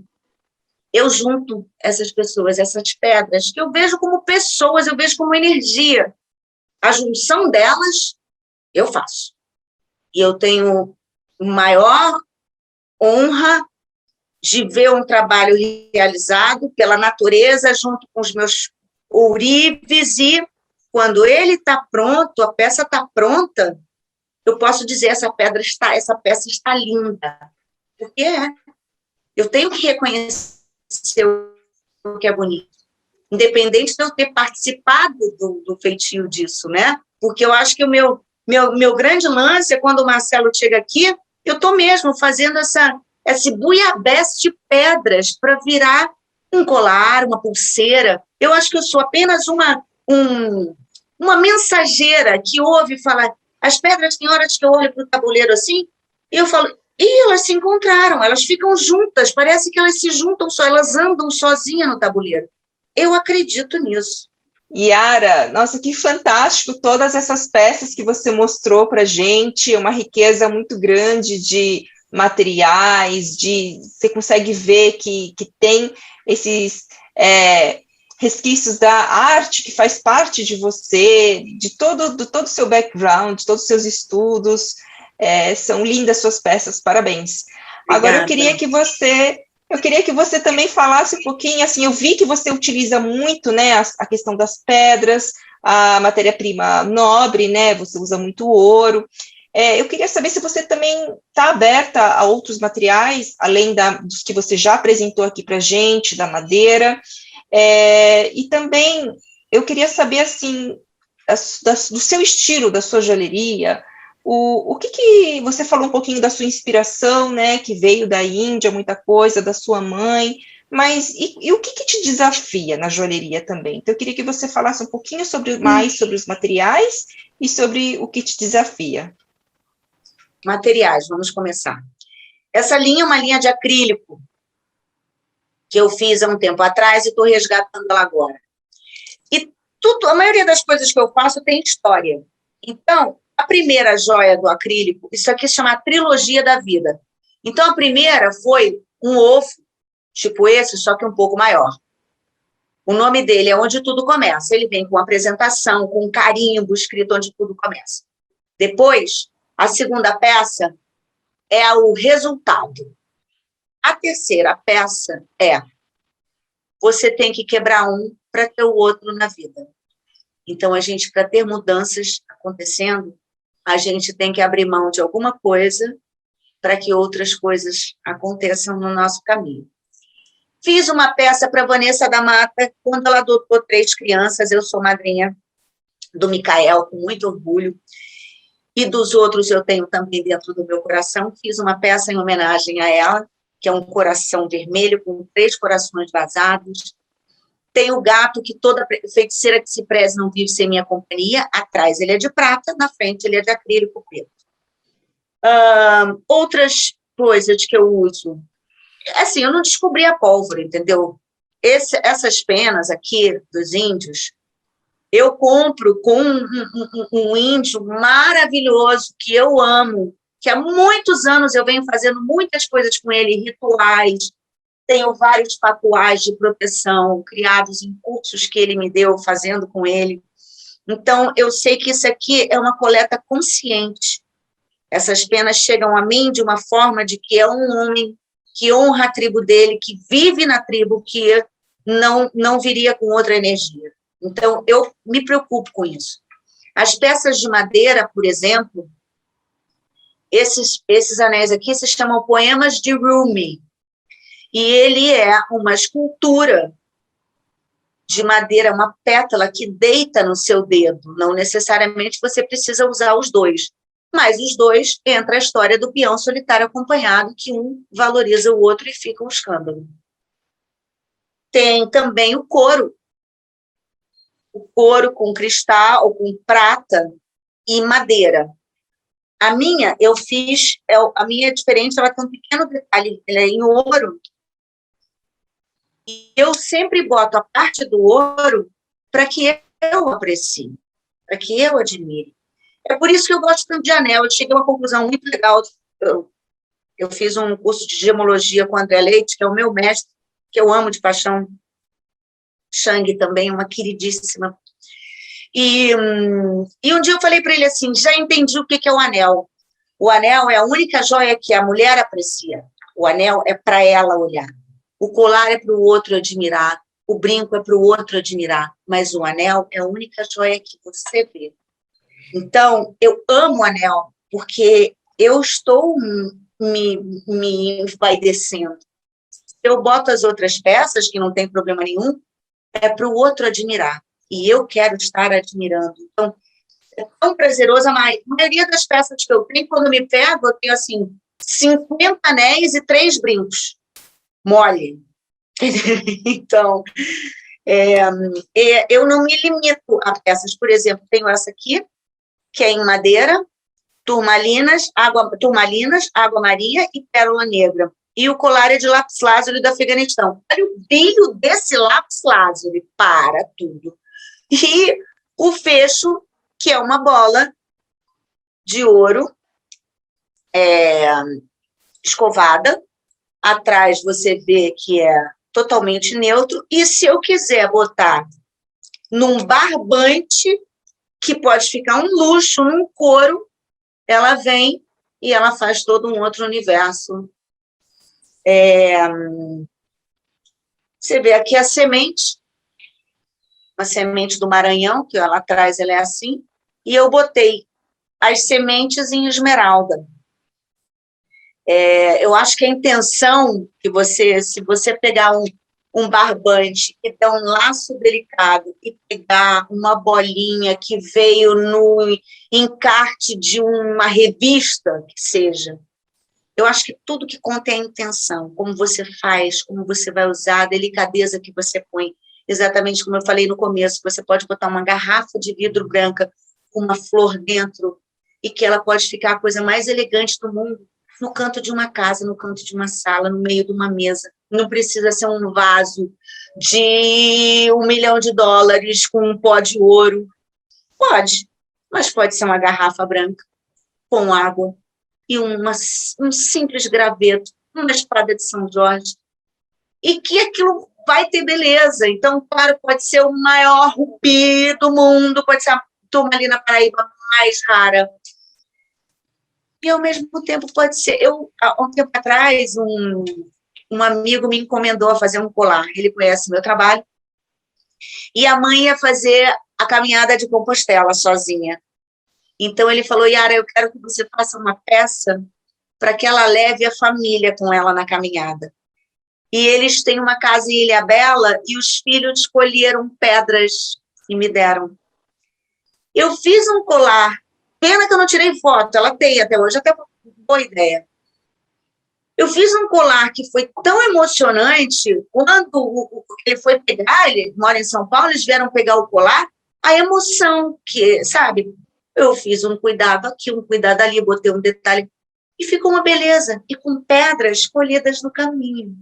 Speaker 3: eu junto essas pessoas, essas pedras, que eu vejo como pessoas, eu vejo como energia. A junção delas, eu faço. E eu tenho maior honra de ver um trabalho realizado pela natureza, junto com os meus ourives, e quando ele está pronto, a peça está pronta, eu posso dizer, essa peça está linda. Porque eu tenho que reconhecer o que é bonito, independente de eu ter participado do feitio disso, né? Porque eu acho que o meu grande lance é quando o Marcelo chega aqui, eu estou mesmo fazendo esse buiabés de pedras para virar um colar, uma pulseira. Eu acho que eu sou apenas uma mensageira que ouve falar. As pedras, tem horas que eu olho para o tabuleiro assim, e eu falo, elas se encontraram, elas ficam juntas, parece que elas se juntam só, elas andam sozinhas no tabuleiro. Eu acredito nisso.
Speaker 2: Yara, nossa, que fantástico todas essas peças que você mostrou para a gente, uma riqueza muito grande de materiais, você consegue ver que tem esses resquícios da arte que faz parte de você, de todo o seu background, de todos os seus estudos. São lindas suas peças, parabéns. Obrigada. Agora eu queria que você também falasse um pouquinho, assim, eu vi que você utiliza muito, né, a questão das pedras, a matéria-prima nobre, né, você usa muito ouro. Eu queria saber se você também está aberta a outros materiais, além dos que você já apresentou aqui para a gente, da madeira. E também eu queria saber, assim, do seu estilo, da sua joalheria, o que você falou um pouquinho da sua inspiração, né, que veio da Índia, muita coisa, da sua mãe, mas e o que te desafia na joalheria também? Então, eu queria que você falasse um pouquinho mais sobre os materiais e sobre o que te desafia.
Speaker 3: Materiais, vamos começar. Essa linha é uma linha de acrílico, que eu fiz há um tempo atrás e estou resgatando ela agora. E a maioria das coisas que eu faço tem história. Então, a primeira joia do acrílico, isso aqui se chama Trilogia da Vida. Então, a primeira foi um ovo, tipo esse, só que um pouco maior. O nome dele é Onde Tudo Começa. Ele vem com apresentação, com um carimbo escrito Onde Tudo Começa. Depois, a segunda peça é o resultado. A terceira peça é você tem que quebrar um para ter o outro na vida. Então, para ter mudanças acontecendo, a gente tem que abrir mão de alguma coisa para que outras coisas aconteçam no nosso caminho. Fiz uma peça para Vanessa da Mata, quando ela adotou 3 crianças, eu sou madrinha do Micael, com muito orgulho, e dos outros eu tenho também dentro do meu coração. Fiz uma peça em homenagem a ela, que é um coração vermelho com 3 corações vazados. Tem o gato, que toda feiticeira que se preze não vive sem minha companhia. Atrás ele é de prata, na frente ele é de acrílico preto. Outras coisas que eu uso. Assim, eu não descobri a pólvora, entendeu? Essas penas aqui dos índios, eu compro com um índio maravilhoso, que eu amo, que há muitos anos eu venho fazendo muitas coisas com ele, rituais, tenho vários patuais de proteção criados em cursos que ele me deu, fazendo com ele. Então, eu sei que isso aqui é uma coleta consciente. Essas penas chegam a mim de uma forma de que é um homem que honra a tribo dele, que vive na tribo, que não viria com outra energia. Então, eu me preocupo com isso. As peças de madeira, por exemplo, esses anéis aqui se chamam poemas de Rumi. E ele é uma escultura de madeira, uma pétala que deita no seu dedo. Não necessariamente você precisa usar os 2. Mas os 2 entra a história do peão solitário acompanhado, que um valoriza o outro e fica um escândalo. Tem também o couro com cristal, ou com prata e madeira. A minha é diferente, ela tem um pequeno detalhe, ela é em ouro. E eu sempre boto a parte do ouro para que eu aprecie, para que eu admire. É por isso que eu gosto tanto de anel. Eu cheguei a uma conclusão muito legal. Eu fiz um curso de gemologia com o André Leite, que é o meu mestre, que eu amo de paixão. Shang também, uma queridíssima. E um dia eu falei para ele assim, já entendi o que é o anel. O anel é a única joia que a mulher aprecia. O anel é para ela olhar. O colar é para o outro admirar. O brinco é para o outro admirar. Mas o anel é a única joia que você vê. Então, eu amo o anel, porque eu estou me envaidecendo. Se eu boto as outras peças, que não tem problema nenhum, é para o outro admirar. E eu quero estar admirando. Então, é tão prazeroso. A maioria das peças que eu tenho, quando me pego, eu tenho, assim, 50 anéis e 3 brincos. Mole. Então, eu não me limito a peças. Por exemplo, tenho essa aqui, que é em madeira, turmalinas, água maria e pérola negra. E o colar é de lápis lazuli do Afeganistão. Olha o brilho desse lápis lazuli, para tudo. E o fecho, que é uma bola de ouro escovada. Atrás você vê que é totalmente neutro. E se eu quiser botar num barbante, que pode ficar um luxo, num couro, ela vem e ela faz todo um outro universo. Você vê aqui a semente, uma semente do Maranhão, que ela atrás ela é assim, e eu botei as sementes em esmeralda. Eu acho que a intenção que se você pegar um barbante e dar um laço delicado e pegar uma bolinha que veio no encarte de uma revista, que seja, eu acho que tudo que conta é a intenção, como você faz, como você vai usar, a delicadeza que você põe. Exatamente como eu falei no começo, você pode botar uma garrafa de vidro branca com uma flor dentro e que ela pode ficar a coisa mais elegante do mundo no canto de uma casa, no canto de uma sala, no meio de uma mesa. Não precisa ser um vaso de $1 milhão com um pó de ouro. Pode, mas pode ser uma garrafa branca com água e um simples graveto, uma espada de São Jorge, e que aquilo vai ter beleza. Então, claro, pode ser o maior rubi do mundo, pode ser a turmalina paraíba mais rara, e ao mesmo tempo pode ser... Há um tempo atrás, um amigo me encomendou a fazer um colar, ele conhece meu trabalho, e a mãe ia fazer a caminhada de Compostela sozinha. Então, ele falou, Yara, eu quero que você faça uma peça para que ela leve a família com ela na caminhada. E eles têm uma casa em Ilhabela e os filhos escolheram pedras e me deram. Eu fiz um colar, pena que eu não tirei foto, ela tem até hoje, até uma boa ideia. Eu fiz um colar que foi tão emocionante, quando ele foi pegar, ele mora em São Paulo, eles vieram pegar o colar, a emoção que, sabe... Eu fiz um cuidado aqui, um cuidado ali, botei um detalhe, e ficou uma beleza, e com pedras escolhidas no caminho.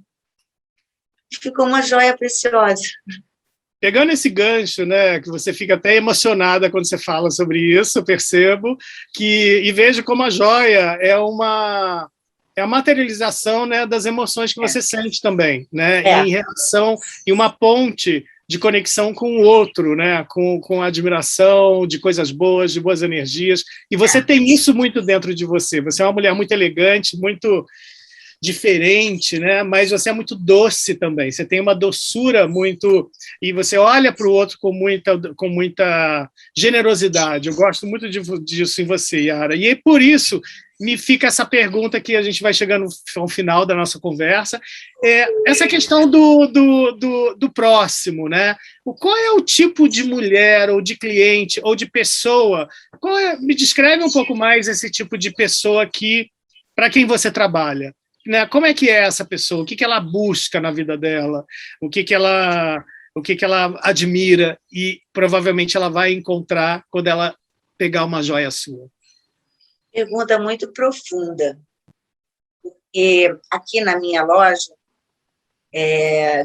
Speaker 3: E ficou uma joia preciosa.
Speaker 1: Pegando esse gancho, né, que você fica até emocionada quando você fala sobre isso, eu percebo, e vejo como a joia é a materialização, né, das emoções que você sente também, né, em relação, e uma ponte de conexão com o outro, né? Com admiração, de coisas boas, de boas energias. E você tem isso muito dentro de você. Você é uma mulher muito elegante, muito diferente, né? Mas você é muito doce também. Você tem uma doçura muito... E você olha para o outro com muita generosidade. Eu gosto muito disso em você, Yara. E por isso me fica essa pergunta que a gente vai chegando ao final da nossa conversa, essa questão do próximo, né? Qual é o tipo de mulher, ou de cliente, ou de pessoa? Me descreve um pouco mais esse tipo de pessoa para quem você trabalha, né? Como é que é essa pessoa? O que ela busca na vida dela? O que ela admira e provavelmente ela vai encontrar quando ela pegar uma joia sua?
Speaker 3: Pergunta muito profunda, porque aqui na minha loja,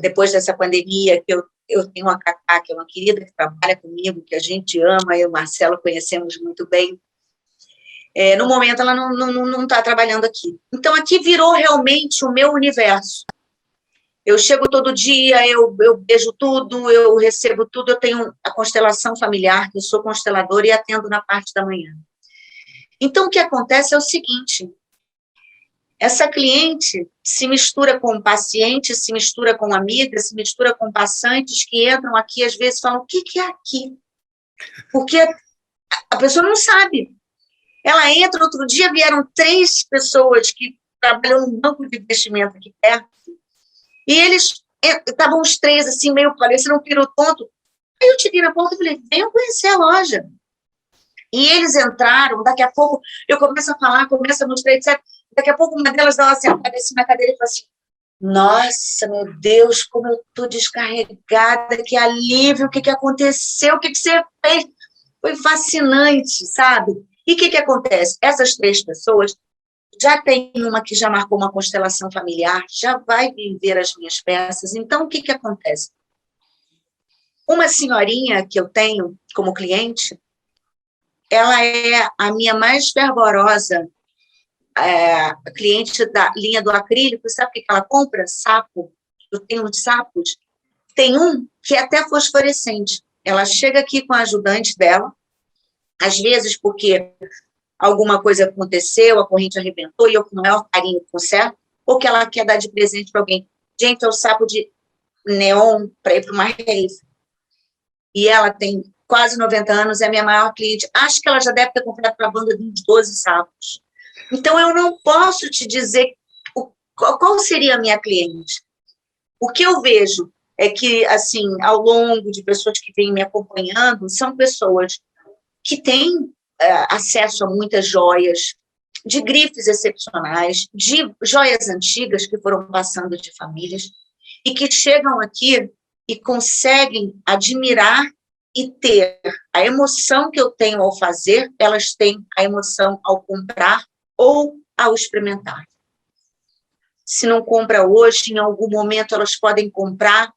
Speaker 3: depois dessa pandemia, que eu tenho a Cacá, que é uma querida que trabalha comigo, que a gente ama, eu e o Marcelo conhecemos muito bem, no momento ela não está trabalhando aqui. Então, aqui virou realmente o meu universo. Eu chego todo dia, eu vejo tudo, eu recebo tudo, eu tenho a constelação familiar, que eu sou consteladora e atendo na parte da manhã. Então, o que acontece é o seguinte, Essa cliente se mistura com paciente, se mistura com amiga, se mistura com passantes que entram aqui, às vezes falam, o que é aqui? Porque a pessoa não sabe. Ela entra, outro dia vieram 3 pessoas que trabalham num banco de investimento aqui perto, e eles estavam os 3, assim, meio parecendo um pirotonto. Aí eu tirei na porta e falei, venham conhecer a loja. E eles entraram, daqui a pouco eu começo a falar, começo a mostrar, etc. Daqui a pouco uma delas dá uma sentada assim na cadeira e fala assim, nossa, meu Deus, como eu estou descarregada, que alívio, o que aconteceu, o que você fez? Foi fascinante, sabe? E o que acontece? Essas 3 pessoas, já tem uma que já marcou uma constelação familiar, já vai viver as minhas peças. Então, o que acontece? Uma senhorinha que eu tenho como cliente, ela é a minha mais fervorosa cliente da linha do acrílico. Sabe o que ela compra? Sapo. Eu tenho uns sapos. Tem um que é até fosforescente. Ela chega aqui com a ajudante dela, às vezes porque alguma coisa aconteceu, a corrente arrebentou, e eu com o maior carinho conserto, ou que ela quer dar de presente para alguém. Gente, é o sapo de neon para ir para uma rave. E ela tem quase 90 anos, é a minha maior cliente. Acho que ela já deve ter comprado para a banda de uns 12 sapos. Então, eu não posso te dizer qual seria a minha cliente. O que eu vejo é que, assim, ao longo de pessoas que vêm me acompanhando, são pessoas que têm acesso a muitas joias, de grifes excepcionais, de joias antigas que foram passando de famílias, e que chegam aqui e conseguem admirar e ter a emoção que eu tenho ao fazer, elas têm a emoção ao comprar ou ao experimentar. Se não compra hoje, em algum momento elas podem comprar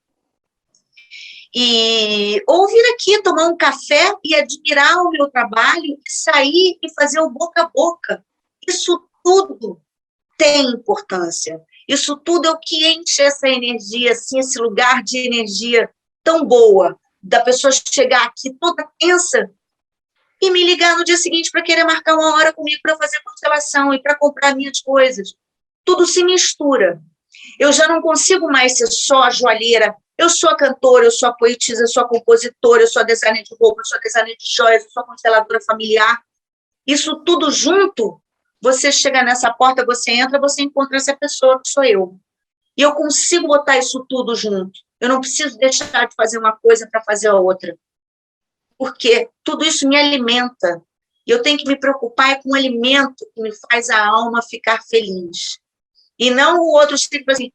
Speaker 3: ou vir aqui tomar um café e admirar o meu trabalho, e sair e fazer o boca a boca. Isso tudo tem importância. Isso tudo é o que enche essa energia, assim, esse lugar de energia tão boa, da pessoa chegar aqui toda tensa e me ligar no dia seguinte para querer marcar uma hora comigo para fazer constelação e para comprar minhas coisas. Tudo se mistura. Eu já não consigo mais ser só a joalheira. Eu sou a cantora, eu sou a poetisa, eu sou a compositora, eu sou a designer de roupa, eu sou a designer de joias, eu sou a consteladora familiar. Isso tudo junto, você chega nessa porta, você entra, você encontra essa pessoa que sou eu. E eu consigo botar isso tudo junto. Eu não preciso deixar de fazer uma coisa para fazer a outra. Porque tudo isso me alimenta. E eu tenho que me preocupar com o alimento que me faz a alma ficar feliz. E não o outro tipo assim,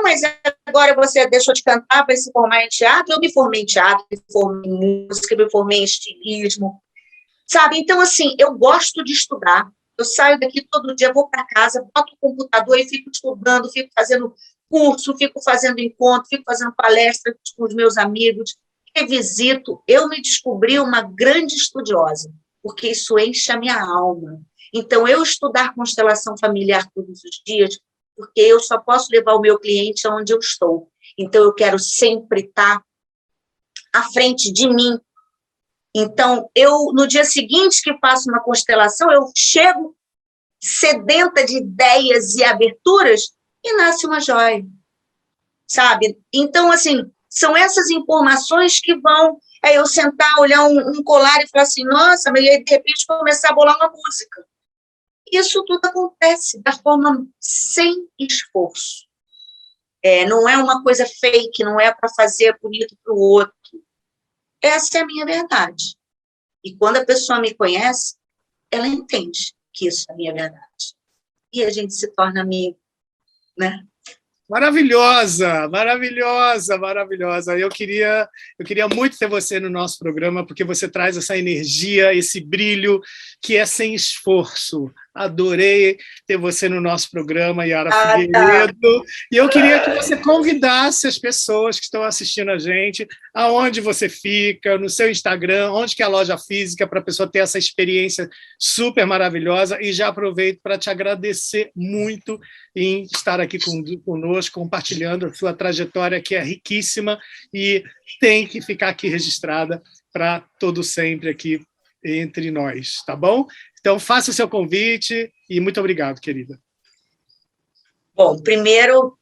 Speaker 3: mas agora você deixou de cantar para se formar em teatro? Eu me formei em teatro, me formei em música, me formei em estilismo. Sabe? Então, assim, eu gosto de estudar. Eu saio daqui todo dia, vou para casa, boto o computador e fico estudando, fico fazendo curso, fico fazendo encontro, fico fazendo palestras com os meus amigos, revisito. Eu me descobri uma grande estudiosa, porque isso enche a minha alma. Então, eu estudar constelação familiar todos os dias, porque eu só posso levar o meu cliente aonde eu estou. Então, eu quero sempre estar à frente de mim. Então, no dia seguinte que faço uma constelação, eu chego sedenta de ideias e aberturas e nasce uma joia, sabe? Então, assim, são essas informações que vão eu sentar, olhar um colar e falar assim, nossa, mas aí, de repente, começar a bolar uma música. Isso tudo acontece da forma sem esforço. Não é uma coisa fake, não é para fazer bonito para o outro. Essa é a minha verdade. E quando a pessoa me conhece, ela entende que isso é a minha verdade. E a gente se torna amigo, né?
Speaker 1: Maravilhosa, maravilhosa, maravilhosa. Eu queria muito ter você no nosso programa, porque você traz essa energia, esse brilho que é sem esforço. Adorei ter você no nosso programa, Yara Figueiredo. E eu queria que você convidasse as pessoas que estão assistindo a gente, aonde você fica, no seu Instagram, onde que é a loja física, para a pessoa ter essa experiência super maravilhosa. E já aproveito para te agradecer muito em estar aqui conosco, compartilhando a sua trajetória, que é riquíssima e tem que ficar aqui registrada para todo sempre aqui entre nós, tá bom? Então, faça o seu convite e muito obrigado, querida.
Speaker 3: Bom, primeiro,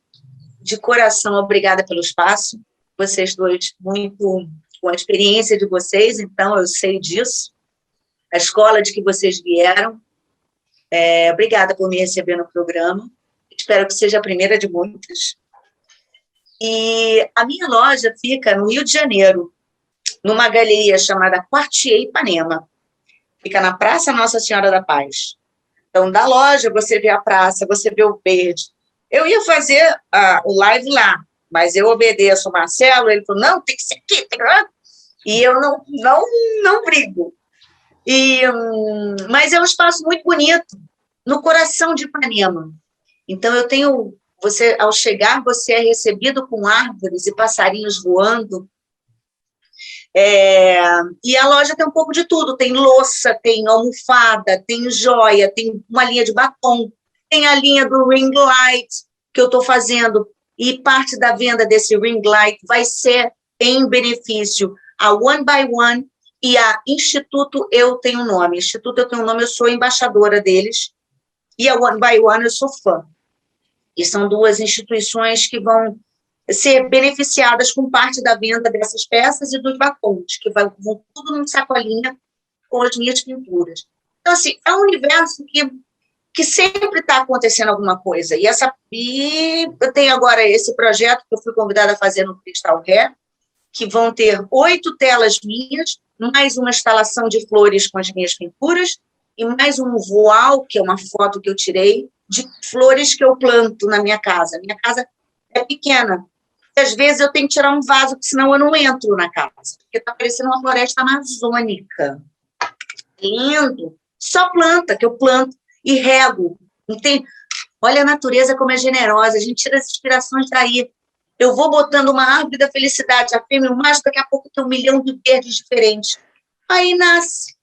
Speaker 3: de coração, obrigada pelo espaço. Vocês dois, muito com a experiência de vocês, então eu sei disso. A escola de que vocês vieram. Obrigada por me receber no programa. Espero que seja a primeira de muitas. E a minha loja fica no Rio de Janeiro, numa galeria chamada Quartier Ipanema. Fica na Praça Nossa Senhora da Paz. Então, da loja, você vê a praça, você vê o verde. Eu ia fazer o live lá, mas eu obedeço o Marcelo, ele falou, não, tem que ser aqui, tem que... E eu não brigo. Mas é um espaço muito bonito, no coração de Ipanema. Então, ao chegar, você é recebido com árvores e passarinhos voando. E a loja tem um pouco de tudo, tem louça, tem almofada, tem joia, tem uma linha de batom, tem a linha do ring light que eu estou fazendo, e parte da venda desse ring light vai ser em benefício a One by One e a Instituto Eu Tenho Nome. Instituto Eu Tenho Nome, eu sou embaixadora deles, e a One by One eu sou fã. E são duas instituições que vão ser beneficiadas com parte da venda dessas peças e dos batons, que vão tudo numa sacolinha com as minhas pinturas. Então, assim, é um universo que sempre está acontecendo alguma coisa. E eu tenho agora esse projeto que eu fui convidada a fazer no Cristal Hair, que vão ter 8 telas minhas, mais uma instalação de flores com as minhas pinturas, e mais um voal, que é uma foto que eu tirei, de flores que eu planto na minha casa. Minha casa é pequena. Às vezes eu tenho que tirar um vaso, porque senão eu não entro na casa, porque está parecendo uma floresta amazônica. Lindo. Só planta, que eu planto e rego. Entende? Olha a natureza como é generosa, a gente tira as inspirações daí. Eu vou botando uma árvore da felicidade, a fêmea e o macho, daqui a pouco tem 1 milhão de verdes diferentes. Aí nasce.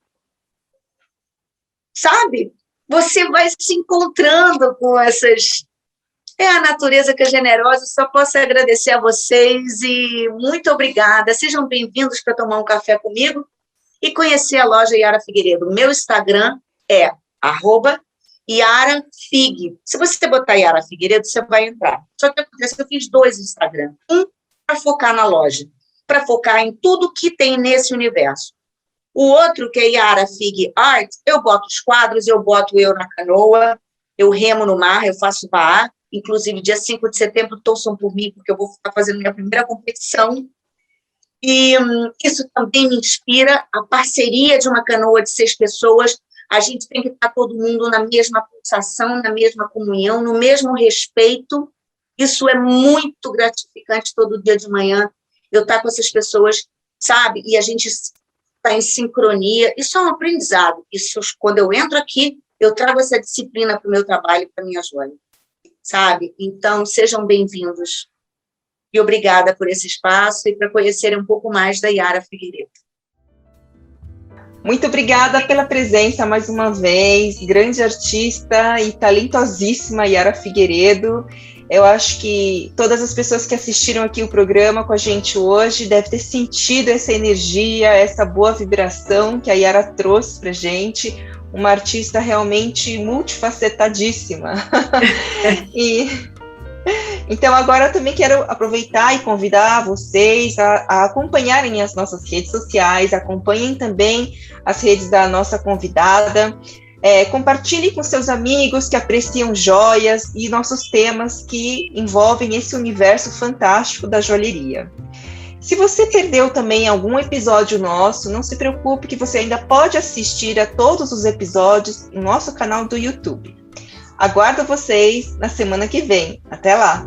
Speaker 3: Sabe? Você vai se encontrando com essas... É a natureza que é generosa, só posso agradecer a vocês e muito obrigada. Sejam bem-vindos para tomar um café comigo e conhecer a loja Yara Figueiredo. O meu Instagram é @YaraFig. Se você botar Yara Figueiredo, você vai entrar. Só que acontece que eu fiz 2 Instagram. Um para focar na loja, para focar em tudo que tem nesse universo. O outro, que é Yara Fig Art, eu boto os quadros, eu boto eu na canoa, eu remo no mar, eu faço bar. Inclusive, dia 5 de setembro, torçam por mim, porque eu vou estar fazendo minha primeira competição. E isso também me inspira, a parceria de uma canoa de 6 pessoas. A gente tem que estar todo mundo na mesma pulsação, na mesma comunhão, no mesmo respeito. Isso é muito gratificante todo dia de manhã, eu estar com essas pessoas, sabe? E a gente está em sincronia. Isso é um aprendizado. Isso, quando eu entro aqui, eu trago essa disciplina para o meu trabalho, para a minha joia. Sabe? Então, sejam bem-vindos. E obrigada por esse espaço e para conhecerem um pouco mais da Yara Figueiredo.
Speaker 2: Muito obrigada pela presença mais uma vez, grande artista e talentosíssima Yara Figueiredo. Eu acho que todas as pessoas que assistiram aqui o programa com a gente hoje devem ter sentido essa energia, essa boa vibração que a Yara trouxe para a gente. Uma artista realmente multifacetadíssima. Então, agora eu também quero aproveitar e convidar vocês a acompanharem as nossas redes sociais, acompanhem também as redes da nossa convidada, compartilhe com seus amigos que apreciam joias e nossos temas que envolvem esse universo fantástico da joalheria. Se você perdeu também algum episódio nosso, não se preocupe que você ainda pode assistir a todos os episódios no nosso canal do YouTube. Aguardo vocês na semana que vem. Até lá!